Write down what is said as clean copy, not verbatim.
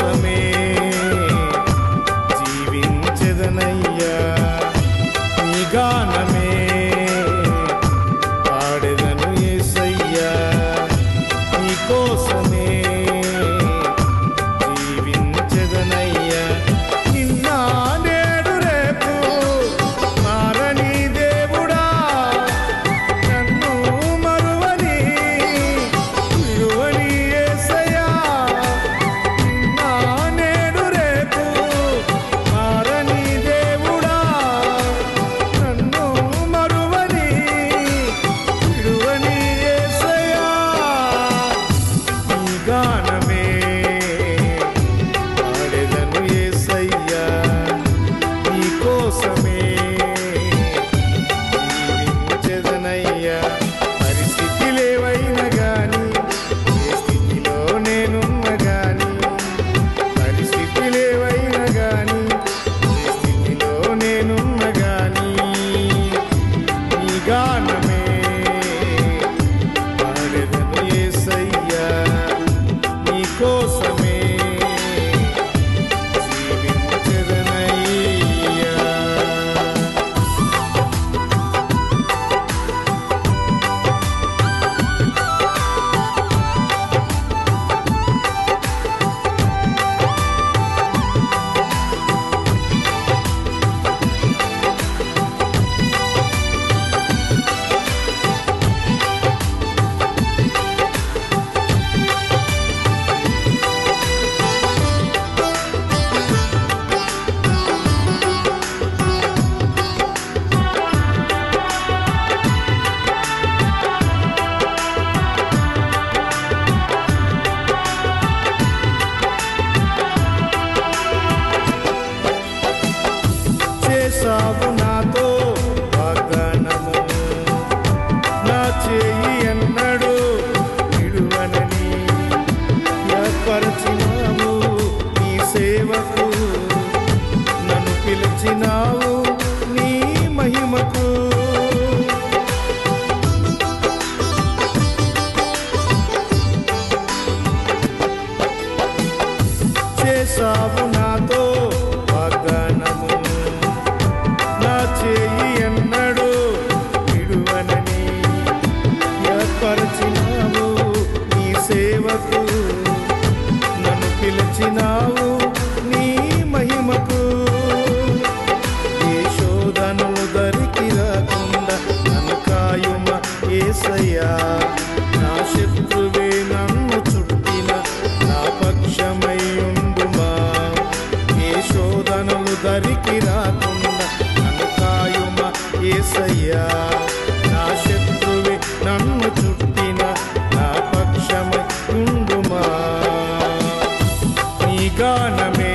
కోసమే జీవించెదనయ్యా, నీ గానమే పాడెదను యేసయ్యా, నీ కోసమే జీవించెదనయ్యా. నిన్న నేడు రేపు మారని దేవుడా, నన్ను మరువని విడువని యేసయ్యా. నిన్న నేడు రేపు మారని దేవుడా, నన్ను మరువని విడువని యేసయ్యా. నీ గానమే పాడెదను యేసయ్యా, నీ కోసమే జీవించెదనయ్యా. పరిస్థితులేవైనా గాని, ఏ స్థితిలో నేనున్న గాని, పరిస్థితులేవైనా గాని, ఏ స్థితిలో నేనున్న గాని, నీ గానమే పాడెదను యేసయ్యా, నీ కోసమే జీవించెదనయ్యా. చేసావు నాతో వాగ్దానము, నా చేయి ఎన్నడూ విడువనని ఏర్పరచినావు. నీ సేవకు నన్ను పిలిచినావు, నీ మహిమకు. చేసావు నాతో వాగ్దానము, నా చేయి ఎన్నడూ విడువనని ఏర్పరచినావు. నీ సేవకు నన్ను పిలిచినావు, నీ మహిమకు. ఏ శోధనలు దరికి రాకుండా నన్ను కాయుమ యేసయ్యా. నా శత్రువే నన్ను చుట్టిన నా పక్షమై ఉండుమా. ఏ శోధనలు దరికి రాకుండా నన్ను కాయుమ యేసయ్యా. నా శత్రువే నన్ను చుట్టిన నా పక్షమై ఉండుమా. నీ గానమే